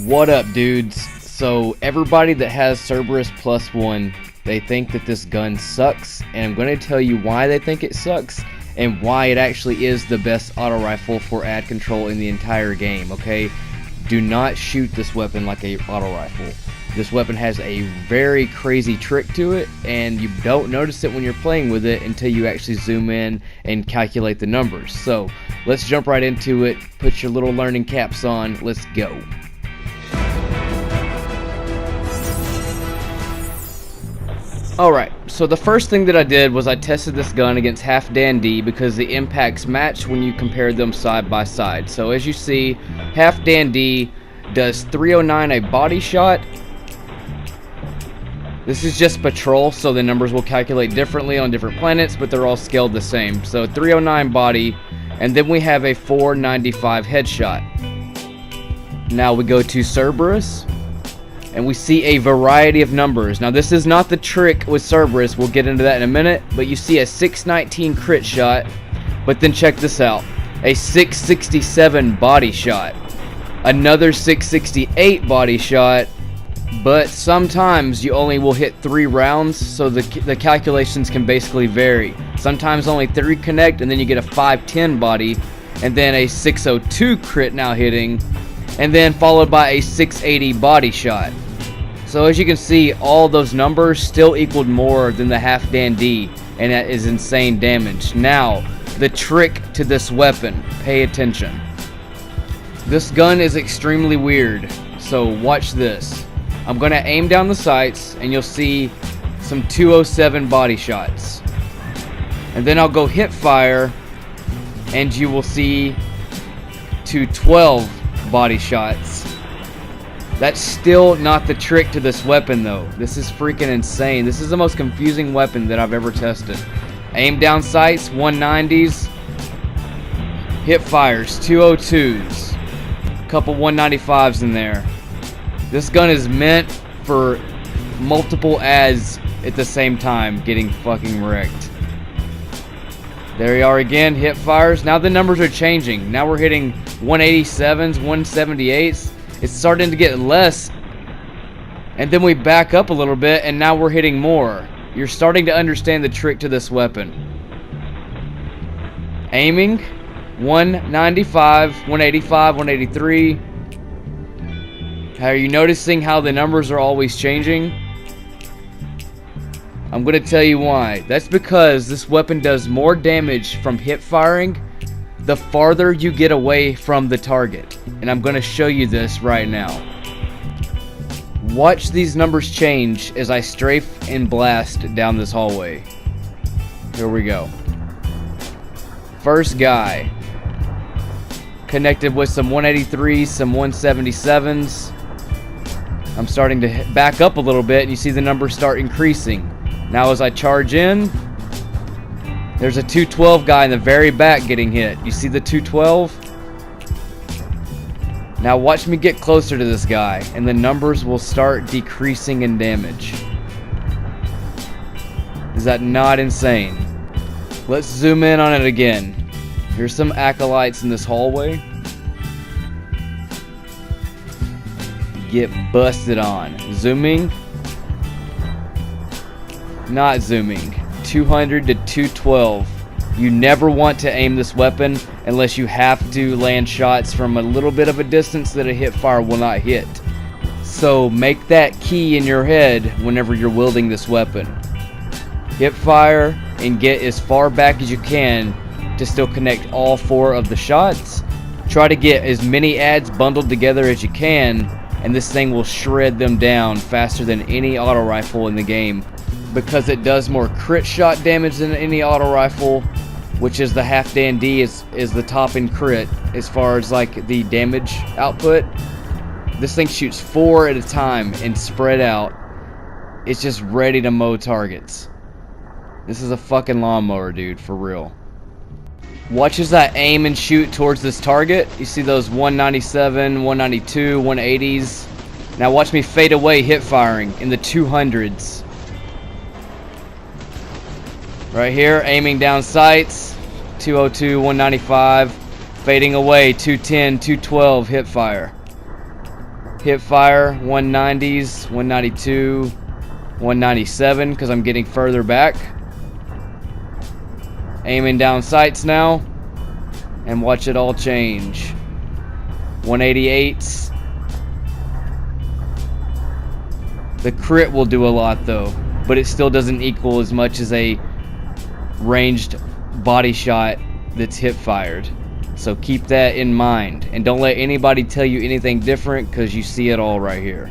What up, dudes? So everybody that has Cerberus +1, they think that this gun sucks, and I'm going to tell you why they think it sucks and why it actually is the best auto rifle for ad control in the entire game. Okay, do not shoot this weapon like a auto rifle. This weapon has a very crazy trick to it, and you don't notice it when you're playing with it until you actually zoom in and calculate the numbers. So let's jump right into it. Put your little learning caps on. Let's go. Alright, so the first thing that I did was I tested this gun against half dandy because the impacts match when you compare them side by side. So as you see, half dandy does 309 a body shot. This is just patrol, so the numbers will calculate differently on different planets, but they're all scaled the same. So 309 body, and then we have a 495 headshot. Now we go to Cerberus, and we see a variety of numbers. Now this is not the trick with Cerberus, we'll get into that in a minute, but you see a 619 crit shot, but then check this out, a 667 body shot, another 668 body shot, but sometimes you only will hit 3 rounds, so the calculations can basically vary. Sometimes only 3 connect, and then you get a 510 body, and then a 602 crit now hitting, and then followed by a 680 body shot. So as you can see, all those numbers still equaled more than the half dandy, and that is insane damage. Now, the trick to this weapon, pay attention. This gun is extremely weird, so watch this. I'm going to aim down the sights, and you'll see some 207 body shots. And then I'll go hip fire, and you will see 212 body shots. That's still not the trick to this weapon though. This is freaking insane. This is the most confusing weapon that I've ever tested. Aim down sights, 190s. Hip fires, 202s. A couple 195s in there. This gun is meant for multiple ads at the same time getting fucking wrecked. There you are again, hip fires. Now the numbers are changing. Now we're hitting 187s, 178s. It's starting to get less. And then we back up a little bit, and now we're hitting more. You're starting to understand the trick to this weapon. Aiming, 195, 185, 183. Are you noticing how the numbers are always changing? I'm going to tell you why. That's because this weapon does more damage from hip firing the farther you get away from the target. And I'm going to show you this right now. Watch these numbers change as I strafe and blast down this hallway. Here we go. First guy. Connected with some 183s, some 177s. I'm starting to back up a little bit, and you see the numbers start increasing. Now as I charge in, there's a 212 guy in the very back getting hit. You see the 212? Now watch me get closer to this guy, and the numbers will start decreasing in damage. Is that not insane? Let's zoom in on it again. Here's some acolytes in this hallway. Get busted on. Zooming. Not zooming. 200 to 212. You never want to aim this weapon unless you have to land shots from a little bit of a distance that a hip fire will not hit. So make that key in your head whenever you're wielding this weapon. Hip fire and get as far back as you can to still connect all 4 of the shots. Try to get as many ads bundled together as you can, and this thing will shred them down faster than any auto rifle in the game, because it does more crit shot damage than any auto rifle, which is the half dandy is the top in crit as far as like the damage output. This thing shoots 4 at a time and spread out. It's just ready to mow targets. This is a fucking lawnmower, dude, for real. Watch as I aim and shoot towards this target. You see those 197, 192, 180s. Now watch me fade away hip firing in the 200s. Right here, aiming down sights, 202, 195, fading away, 210, 212 hip fire. Hip fire, 190s, 192, 197, because I'm getting further back. Aiming down sights now, and watch it all change. 188s. The crit will do a lot though, but it still doesn't equal as much as a ranged body shot that's hip fired. So keep that in mind, and don't let anybody tell you anything different, because you see it all right here.